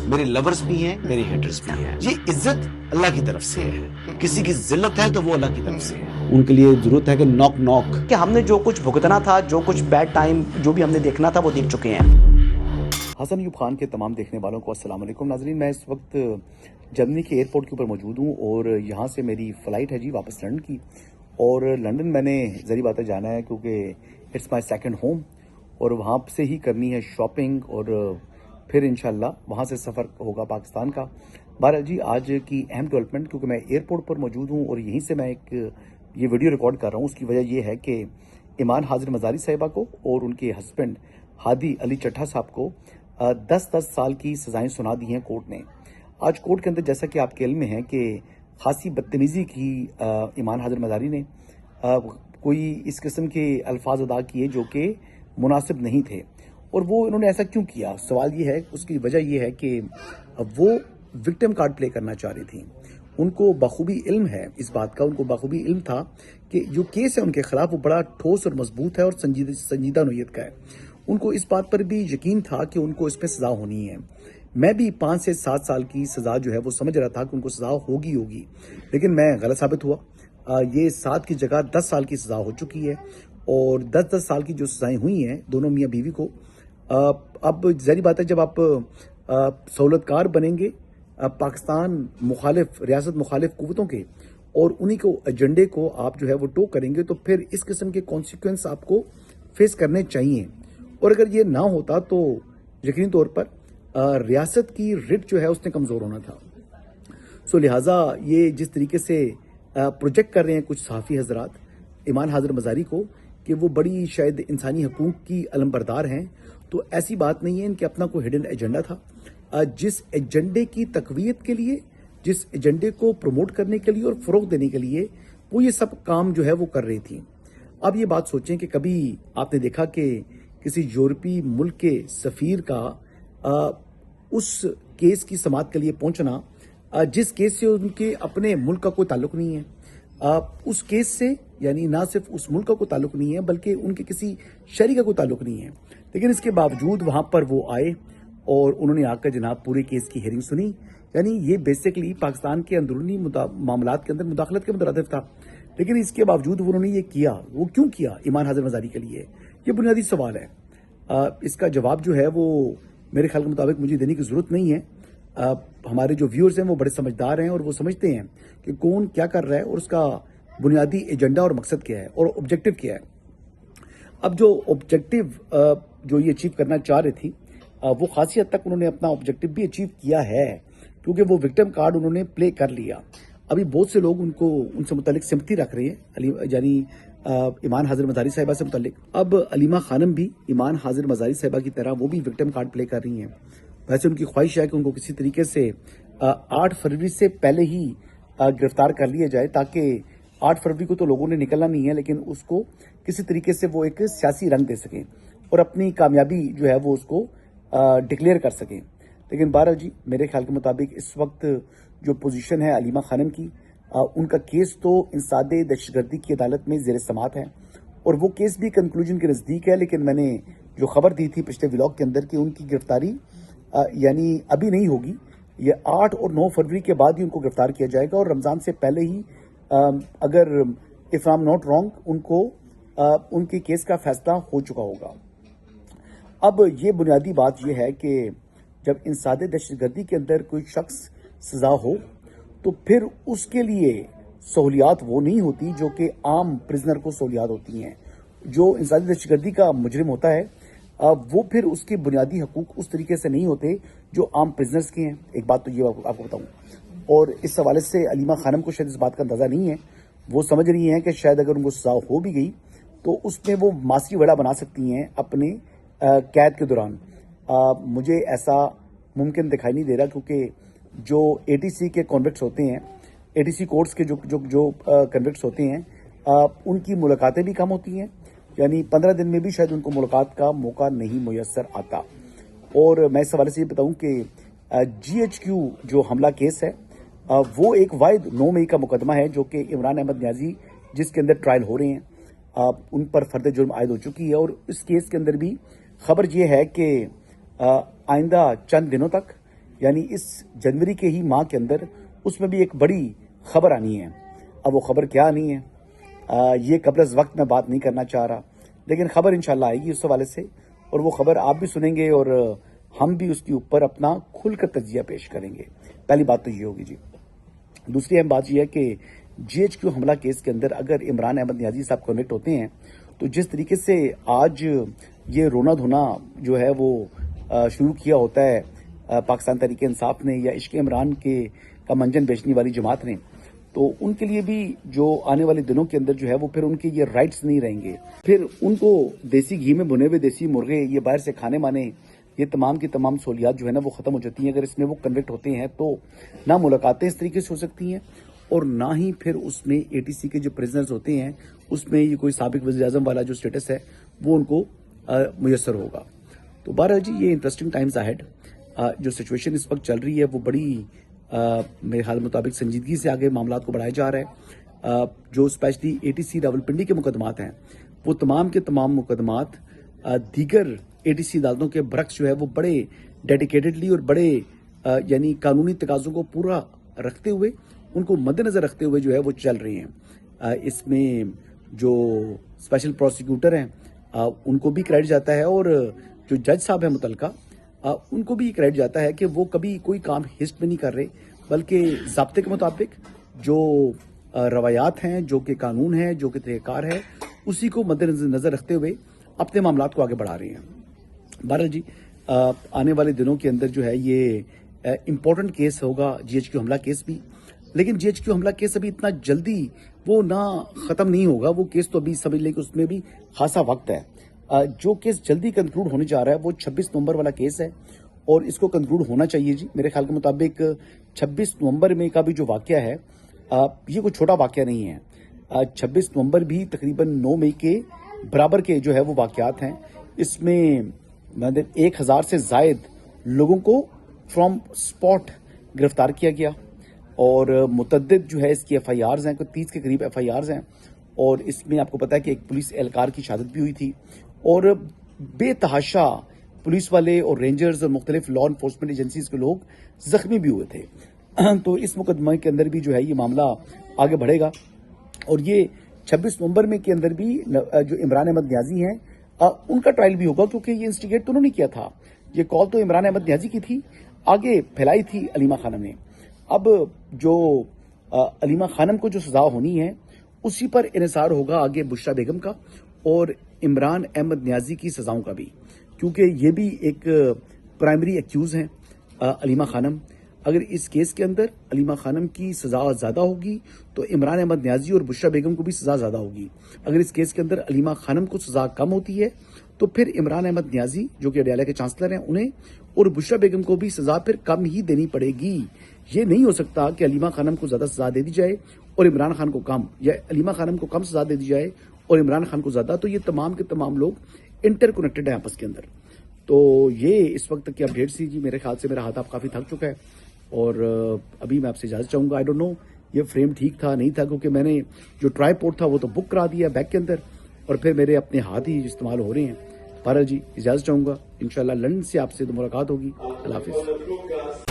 میرے لورز بھی ہیں، میرے ہیٹرز بھی ہیں. یہ عزت اللہ کی طرف سے ہے. کسی کی ذلت ہے تو وہ اللہ کی طرف سے ہے. ان کے لیے ضرورت ہے کہ نوک نوک کہ ہم نے جو کچھ بھگتنا تھا، جو کچھ بیڈ ٹائم جو بھی ہم نے دیکھنا تھا وہ دیکھ چکے ہیں. حسن ایوب خان کے تمام دیکھنے والوں کو السلام علیکم. ناظرین، میں اس وقت جرمنی کے ایئرپورٹ کے اوپر موجود ہوں اور یہاں سے میری فلائٹ ہے جی واپس لندن کی. اور لندن میں نے ظاہری بات ہے جانا ہے کیونکہ اٹس مائی سیکنڈ ہوم اور وہاں سے ہی کرنی ہے شاپنگ اور پھر انشاءاللہ وہاں سے سفر ہوگا پاکستان کا. بہرحال جی آج کی اہم ڈیولپمنٹ، کیونکہ میں ایئرپورٹ پر موجود ہوں اور یہیں سے میں ایک یہ ویڈیو ریکارڈ کر رہا ہوں. اس کی وجہ یہ ہے کہ ایمان حاضر مزاری صاحبہ کو اور ان کے ہسبینڈ ہادی علی چٹھا صاحب کو 10 سال کی سزائیں سنا دی ہیں کورٹ نے. آج کورٹ کے اندر جیسا کہ آپ کے علم میں ہے کہ خاصی بدتمیزی کی ایمان حاضر مزاری نے، کوئی اس قسم کے الفاظ ادا کیے جو کہ مناسب نہیں تھے. اور وہ انہوں نے ایسا کیوں کیا؟ سوال یہ ہے، اس کی وجہ یہ ہے کہ وہ وکٹم کارڈ پلے کرنا چاہ رہی تھیں. ان کو بخوبی علم ہے اس بات کا، ان کو بخوبی علم تھا کہ جو کیس ہے ان کے خلاف وہ بڑا ٹھوس اور مضبوط ہے اور سنجیدہ نوعیت کا ہے. ان کو اس بات پر بھی یقین تھا کہ ان کو اس پہ سزا ہونی ہے. میں بھی 5 سے 7 سال کی سزا جو ہے وہ سمجھ رہا تھا کہ ان کو سزا ہوگی، لیکن میں غلط ثابت ہوا. یہ 7 کی جگہ 10 سال کی سزا ہو چکی ہے اور 10 سال کی جو سزائیں ہوئی ہیں دونوں میاں بیوی کو. اب ظاہری بات ہے جب آپ سہولت کار بنیں گے پاکستان مخالف، ریاست مخالف قوتوں کے، اور انہی کو ایجنڈے کو آپ جو ہے وہ ٹو کریں گے تو پھر اس قسم کے کانسیکوینس آپ کو فیس کرنے چاہیے. اور اگر یہ نہ ہوتا تو یقینی طور پر ریاست کی رٹ جو ہے اس نے کمزور ہونا تھا. سو لہٰذا یہ جس طریقے سے پروجیکٹ کر رہے ہیں کچھ صحافی حضرات ایمان حاضر مزاری کو کہ وہ بڑی شاید انسانی حقوق کی علمبردار ہیں، تو ایسی بات نہیں ہے. ان کے اپنا کوئی ہڈن ایجنڈا تھا جس ایجنڈے کی تقویت کے لیے، جس ایجنڈے کو پروموٹ کرنے کے لیے اور فروغ دینے کے لیے وہ یہ سب کام جو ہے وہ کر رہی تھیں. اب یہ بات سوچیں کہ کبھی آپ نے دیکھا کہ کسی یورپی ملک کے سفیر کا اس کیس کی سماعت کے لیے پہنچنا جس کیس سے ان کے اپنے ملک کا کوئی تعلق نہیں ہے، اس کیس سے یعنی نہ صرف اس ملک کا کوئی تعلق نہیں ہے بلکہ ان کے کسی شہری کا کوئی تعلق نہیں ہے، لیکن اس کے باوجود وہاں پر وہ آئے اور انہوں نے آ کر جناب پورے کیس کی ہیئرنگ سنی. یعنی یہ بیسیکلی پاکستان کے اندرونی معاملات کے اندر مداخلت کے مترادف تھا، لیکن اس کے باوجود انہوں نے یہ کیا. وہ کیوں کیا ایمان حاضر مزاری کے لیے؟ یہ بنیادی سوال ہے. اس کا جواب جو ہے وہ میرے خیال کے مطابق مجھے دینے کی ضرورت نہیں ہے. ہمارے جو ویورز ہیں وہ بڑے سمجھدار ہیں اور وہ سمجھتے ہیں کہ کون کیا کر رہا ہے اور اس کا بنیادی ایجنڈا اور مقصد کیا ہے اور آبجیکٹو کیا ہے. اب جو آبجیکٹو جو یہ اچیو کرنا چاہ رہی تھی وہ خاصی حد تک انہوں نے اپنا آبجیکٹو بھی اچیو کیا ہے کیونکہ وہ وکٹم کارڈ انہوں نے پلے کر لیا. ابھی بہت سے لوگ ان سے متعلق سمپتی رکھ رہے ہیں، یعنی ایمان حاضر مزاری صاحبہ سے متعلق. اب علیمہ خانم بھی ایمان حاضر مزاری صاحبہ کی طرح وہ بھی وکٹم کارڈ پلے کر رہی ہیں. ویسے ان کی خواہش ہے کہ ان کو کسی طریقے سے 8 فروری سے پہلے ہی گرفتار کر لیا جائے تاکہ 8 فروری کو تو لوگوں نے نکلنا نہیں ہے لیکن اس کو کسی طریقے سے وہ ایک سیاسی رنگ دے سکیں اور اپنی کامیابی جو ہے وہ اس کو ڈکلیئر کر سکیں. لیکن بہرحال جی میرے خیال کے مطابق اس وقت جو پوزیشن ہے علیمہ خانم کی، ان کا کیس تو انسداد دہشت گردی کی عدالت میں زیر سماعت ہے اور وہ کیس بھی کنکلوژن کے نزدیک ہے. لیکن میں نے جو خبر دی تھی پچھلے ولاگ کے اندر کہ ان کی گرفتاری یعنی ابھی نہیں ہوگی، یہ 8 اور 9 فروری کے بعد ہی ان کو گرفتار کیا جائے گا اور رمضان سے پہلے ہی اگر if I am not wrong in کو ان کے کیس کا فیصلہ ہو چکا ہوگا. اب یہ بنیادی بات یہ ہے کہ جب انسداد دہشت گردی کے اندر کوئی شخص سزا ہو تو پھر اس کے لیے سہولیات وہ نہیں ہوتی جو کہ عام پرزنر کو سہولیات ہوتی ہیں. جو انسداد دہشت گردی کا مجرم ہوتا ہے وہ پھر اس کے بنیادی حقوق اس طریقے سے نہیں ہوتے جو عام پرزنرز کے ہیں. ایک بات تو یہ آپ کو بتاؤں، اور اس حوالے سے علیمہ خانم کو شاید اس بات کا اندازہ نہیں ہے. وہ سمجھ رہی ہیں کہ شاید اگر ان کو سزا ہو بھی گئی تو اس میں وہ ماسٹری وڑا بنا سکتی ہیں اپنے قید کے دوران. مجھے ایسا ممکن دکھائی نہیں دے رہا کیونکہ جو ATC کے کنوکٹس ہوتے ہیں، ATC کورٹس کے جو کنوکٹس ہوتے ہیں ان کی ملاقاتیں بھی کم ہوتی ہیں، یعنی 15 دن میں بھی شاید ان کو ملاقات کا موقع نہیں میسر آتا. اور میں اس حوالے سے یہ بتاؤں کہ GHQ جو حملہ کیس ہے وہ ایک واحد 9 مئی کا مقدمہ ہے جو کہ عمران احمد نیازی جس کے اندر ٹرائل ہو رہے ہیں ان پر فرد جرم عائد ہو چکی ہے. اور اس کیس کے اندر بھی خبر یہ ہے کہ آئندہ چند دنوں تک یعنی اس جنوری کے ہی ماہ کے اندر اس میں بھی ایک بڑی خبر آنی ہے. اب وہ خبر کیا آنی ہے یہ قبل از وقت میں بات نہیں کرنا چاہ رہا، لیکن خبر انشاءاللہ آئے گی اس حوالے سے، اور وہ خبر آپ بھی سنیں گے اور ہم بھی اس کے اوپر اپنا کھل کر تجزیہ پیش کریں گے. پہلی بات تو یہ ہوگی جی. دوسری اہم بات یہ ہے کہ جی ایچ کیو حملہ کیس کے اندر اگر عمران احمد نیازی صاحب کنوکٹ ہوتے ہیں تو جس طریقے سے آج یہ رونا دھونا جو ہے وہ شروع کیا ہوتا ہے پاکستان تحریک انصاف نے یا عشق عمران کا منجن بیچنے والی جماعت نے، تو ان کے لیے بھی جو آنے والے دنوں کے اندر جو ہے وہ پھر ان کے یہ رائٹس نہیں رہیں گے. پھر ان کو دیسی گھی میں بنے ہوئے دیسی مرغے یہ باہر سے کھانے مانے یہ تمام کی تمام سہولیات جو ہے نا وہ ختم ہو جاتی ہیں. اگر اس میں وہ کنوکٹ ہوتے ہیں تو نہ ملاقاتیں اس طریقے سے ہو سکتی ہیں اور نہ ہی پھر اس میں اے ٹی سی کے جو پریزنرز ہوتے ہیں اس میں یہ کوئی سابق وزیر اعظم والا جو سٹیٹس ہے وہ ان کو میسر ہوگا. تو بہرحال جی یہ انٹرسٹنگ ٹائمز اہیڈ. جو سچویشن اس وقت چل رہی ہے وہ بڑی میرے خیال مطابق سنجیدگی سے آگے معاملات کو بڑھایا جا رہا ہے. جو especially A T C Rawalpindi کے مقدمات ہیں وہ تمام کے تمام مقدمات دیگر اے ٹی سی عدالتوں کے برعکس جو ہے وہ بڑے ڈیڈیکیٹڈلی اور بڑے یعنی قانونی تقاضوں کو پورا رکھتے ہوئے ان کو مد نظر رکھتے ہوئے جو ہے وہ چل رہی ہیں. اس میں جو اسپیشل پروسیکیوٹر ہیں ان کو بھی کریڈٹ جاتا ہے اور جو جج صاحب ہیں متعلقہ ان کو بھی کریڈٹ جاتا ہے کہ وہ کبھی کوئی کام ہسٹ میں نہیں کر رہے بلکہ ضابطے کے مطابق جو روایات ہیں جو کہ قانون ہے جو کہ طریقہ کار ہے اسی کو مد نظر رکھتے ہوئے اپنے معاملات کو آگے بڑھا رہے ہیں. بہرحال جی آنے والے دنوں کے اندر جو ہے یہ امپورٹنٹ کیس ہوگا جی ایچ کیو حملہ کیس بھی، لیکن جی ایچ کیو حملہ کیس ابھی اتنا جلدی وہ نہ ختم نہیں ہوگا. وہ کیس تو ابھی سمجھ لیں کہ اس میں بھی خاصا وقت ہے. جو کیس جلدی کنکلوڈ ہونے جا رہا ہے وہ 26 نومبر والا کیس ہے اور اس کو کنکلوڈ ہونا چاہیے جی. میرے خیال کے مطابق 26 نومبر میں کا بھی جو واقعہ ہے یہ کوئی چھوٹا واقعہ نہیں ہے. 26 نومبر بھی تقریباً 9 مئی کے برابر کے جو ہے وہ واقعات ہیں. اس میں 1000 سے زائد لوگوں کو فرام سپاٹ گرفتار کیا گیا اور متعدد جو ہے اس کی ایف آئی آرز ہیں، کوئی 30 کے قریب ایف آئی آرز ہیں. اور اس میں آپ کو پتا ہے کہ ایک پولیس اہلکار کی شہادت بھی ہوئی تھی اور بے تحاشا پولیس والے اور رینجرز اور مختلف لا انفورسمنٹ ایجنسیز کے لوگ زخمی بھی ہوئے تھے. تو اس مقدمے کے اندر بھی جو ہے یہ معاملہ آگے بڑھے گا اور یہ 26 نومبر میں کے اندر بھی جو عمران احمد نیازی ہیں ان کا ٹرائل بھی ہوگا کیونکہ یہ انسٹیگیٹ تو انہوں نے کیا تھا. یہ کال تو عمران احمد نیازی کی تھی، آگے پھیلائی تھی علیمہ خانم نے. اب جو علیمہ خانم کو جو سزا ہونی ہے اسی پر انحصار ہوگا آگے بشرا بیگم کا اور عمران احمد نیازی کی سزاؤں کا بھی، کیونکہ یہ بھی ایک پرائمری ایکیوز ہیں علیمہ خانم. اگر اس کیس کے اندر علیمہ خانم کی سزا زیادہ ہوگی تو عمران احمد نیازی اور بشرا بیگم کو بھی سزا زیادہ ہوگی. اگر اس کیس کے اندر علیمہ خانم کو سزا کم ہوتی ہے تو پھر عمران احمد نیازی جو کہ اڈیالہ کے چانسلر ہیں انہیں اور بشرا بیگم کو بھی سزا پھر کم ہی دینی پڑے گی. یہ نہیں ہو سکتا کہ علیمہ خانم کو زیادہ سزا دے دی جائے اور عمران خان کو کم، یا علیمہ خانم کو کم سزا دے دی جائے اور عمران خان کو زیادہ. تو یہ تمام کے تمام لوگ انٹر کنیکٹڈ ہیں آپس کے اندر. تو یہ اس وقت کی اپڈیٹ سی جی. میرے خیال سے میرا ہاتھ آپ کافی تھک چکا ہے اور ابھی میں آپ سے اجازت چاہوں گا. آئی ڈونٹ نو یہ فریم ٹھیک تھا نہیں تھا کیونکہ میں نے جو ٹرائی پورٹ تھا وہ تو بک کرا دیا بیگ کے اندر اور پھر میرے اپنے ہاتھ ہی استعمال ہو رہے ہیں. بہرحال جی اجازت چاہوں گا، انشاءاللہ لندن سے آپ سے تو ملاقات ہوگی. اللہ حافظ.